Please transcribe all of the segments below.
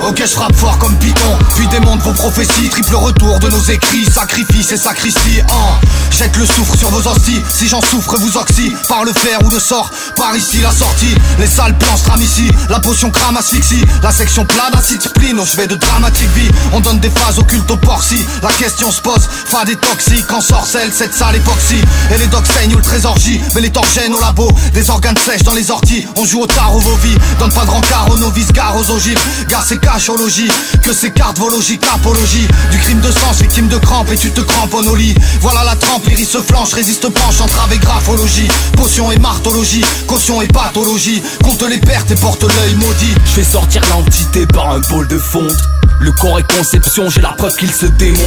Ok, je frappe fort comme Python, puis démonte vos prophéties. Triple retour de nos écrits, sacrifice et sacristie. Jette le soufre sur vos hosties, si j'en souffre vous oxy. Par le fer ou le sort, par ici la sortie. Les sales plans se trament ici, la potion crame asphyxie. La section plane acide spleen, au chevet de dramatique vie. On donne des phases occultes au porci. La question se pose, fade et toxique, en sorcelle cette sale époxy. Et les docs saignent ou le trésor J, mais les torgènes au labo. Des organes sèches dans les orties, on joue au tarot vos vies. Donne pas de rencard aux novices, gare aux ogives. Gare c'est cachologie, que c'est cardiologie, apologie. Du crime de sens, victime de crampes et tu te cramponnes au lit. Voilà la trempe, l'iris se flanche, résiste penche, entrave et graphologie. Potion et marthologie, caution et pathologie. Compte les pertes et porte l'œil maudit. Je fais sortir l'entité par un bol de fonte. Le corps est conception, j'ai la preuve qu'il se démonte.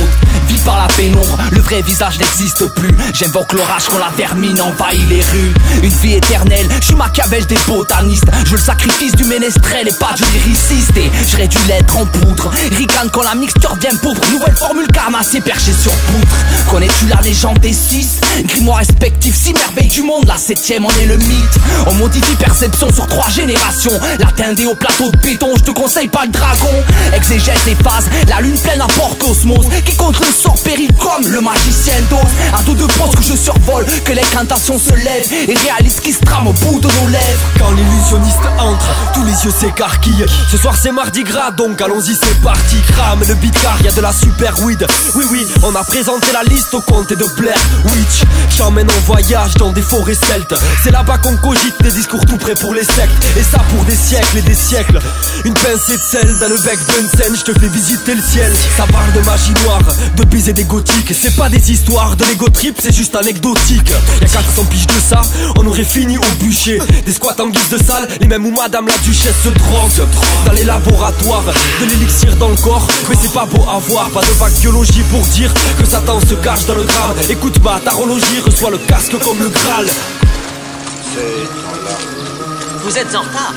Vie par la pénombre, le vrai visage n'existe plus. J'invoque l'orage quand la vermine envahit les rues. Une vie éternelle, je suis Machiavel des botanistes. Je veux le sacrifice du ménestrel et pas du lyriciste. Et je réduis l'être en poudre, ricane quand la mixture devient poudre. Nouvelle formule carnassier perché sur poutre. Connais-tu la légende des 6 grimoires respectifs, 6 merveilles du monde, la 7ème en est le mythe. On modifie perception sur 3 générations. L'atteindre au plateau de béton, je te conseille pas le dragon. Exégèse les phases, la lune pleine apporte osmose. Qui contre le sort périt comme le magicien d'ose. À dos de poste que je survole, que l'incantation se lève et réalise qui se trame au bout de nos lèvres. Quand l'illusionniste entre, tous les yeux s'écarquillent. Ce soir c'est mardi gras, donc allons-y c'est parti. Crame le beat car y'a de la super weed. Oui oui, on a présenté la liste au comté de Blair Witch. J'emmène en voyage dans des forêts celtes. C'est là-bas qu'on cogite des discours tout prêts pour les sectes. Et ça pour des siècles et des siècles. Une pincée de sel dans le bec Bunsen, je te fais visiter le ciel. Ça parle de magie noire, de baiser des gothiques. C'est pas des histoires de l'ego trip, c'est juste anecdotique. Y'a 400 piges de ça, on aurait fini au bûcher. Des squats en guise de salle, les mêmes où madame la duchesse se drogue. Dans les laboratoires, de l'élixir dans le corps. Mais c'est pas beau à voir, pas de vague biologie pour dire que Satan se cache dans le drame. Écoute pas, tarologie reçoit le casque comme le Graal. Vous êtes en retard.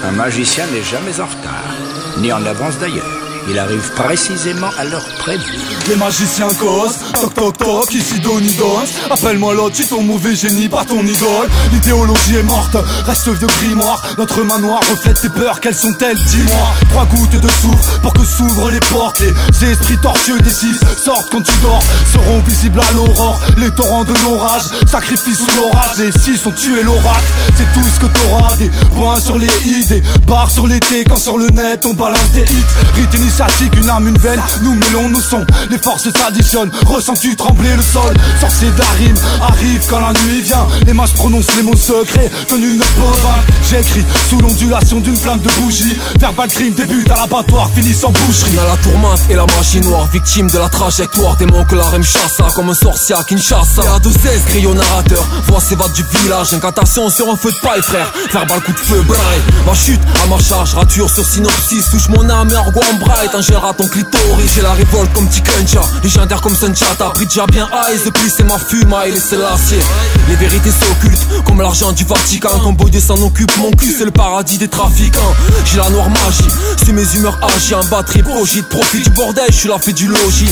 Un magicien n'est jamais en retard, ni en avance d'ailleurs. Il arrive précisément à l'heure prévue. Les magiciens causent, toc toc toc, ici Donny Dons. Appelle-moi l'autre, tu ton mauvais génie, pas ton idole. L'idéologie est morte, reste vieux grimoire. Notre manoir reflète tes peurs, quelles sont-elles, dis-moi. 3 gouttes de soufre pour que s'ouvrent les portes. Les esprits tortueux des 6 sortent quand tu dors, seront visibles à l'aurore. Les torrents de l'orage, sacrifice sous l'orage. Les 6 ont tué l'oracle, c'est tout ce que t'auras. Des points sur les i, des barres sur les t. Quand sur le net on balance des hits. Rite initiatique, une âme, une veine, nous mêlons nos sons. Les forces s'additionnent, ressens-tu trembler le sol? Sorcier d'Arim arrive quand la nuit vient. Les mages prononcent les mots secrets que nul ne peut vaincre. J'écris sous l'ondulation d'une flamme de bougie. Verbal crime débute à l'abattoir, finit sans boucherie. On a la tourmente et la magie noire, victime de la trajectoire. Démon que la rime chassa, comme un sorcier à Kinshasa. Et à 2-16, grille au narrateur, voix s'évade du village. Incantation sur un feu de paille, frère. Verbal coup de feu, braille. Ma chute à ma charge, rature sur synopsis. Touche mon âme et argot en braille. T'ingères à ton clitoris, j'ai la révolte comme Tikenja. Légendaire comme Sunchata, Bridja bien eyes. Depuis c'est ma fumaille, les Selassie. Les vérités s'occultent, comme l'argent du Vatican. Quand Boydé s'en occupe, mon cul c'est le paradis des trafiquants. J'ai la noire magie, c'est mes humeurs agies. En batterie, profite du bordel, je suis la fée du logis.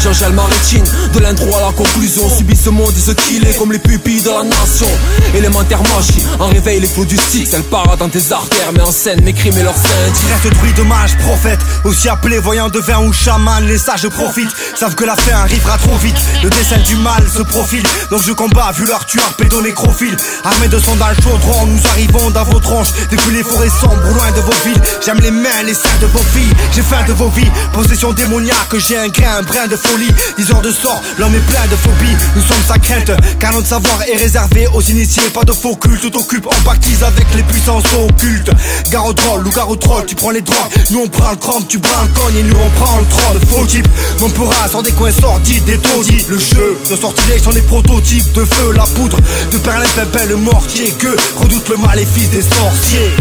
J'engèle ma rétine, de l'intro à la conclusion. Subis ce monde et ce qu'il est, comme les pupilles de la nation. Élémentaire magie, en réveil les flots du Styx. Elle part dans tes artères, met en scène mes crimes et leurs scènes. Reste druide de mage, prophète, aussi appelé voyant de vin ou chaman. Les sages profitent, savent que la fin arrivera trop vite. Le dessin du mal se profile, donc je combats vu leur tueur pédonécrophile. Armés de sondages chaudrons, nous arrivons dans vos tronches. Depuis les forêts sombres, loin de vos villes. J'aime les mains, les seins de vos filles. J'ai faim de vos vies, possession démoniaque. J'ai un grain, un brin de folie. 10 heures de sort, l'homme est plein de phobies. Nous sommes sa crainte, car notre savoir est réservé aux initiés. Pas de faux culte, tout occupe, on pactise avec les puissances occultes. Gare au troll, loup-garou au troll, tu prends les drogues. Nous on prend le crampe, tu prends le cogne et nous on prend le troll. Faux type, mon pourra sans des coins sordides, des taudis. Le jeu, nos sortilèges sont des prototypes de feu, la poudre, de perlin, pépin, le mortier. Que redoute le maléfice des sorciers.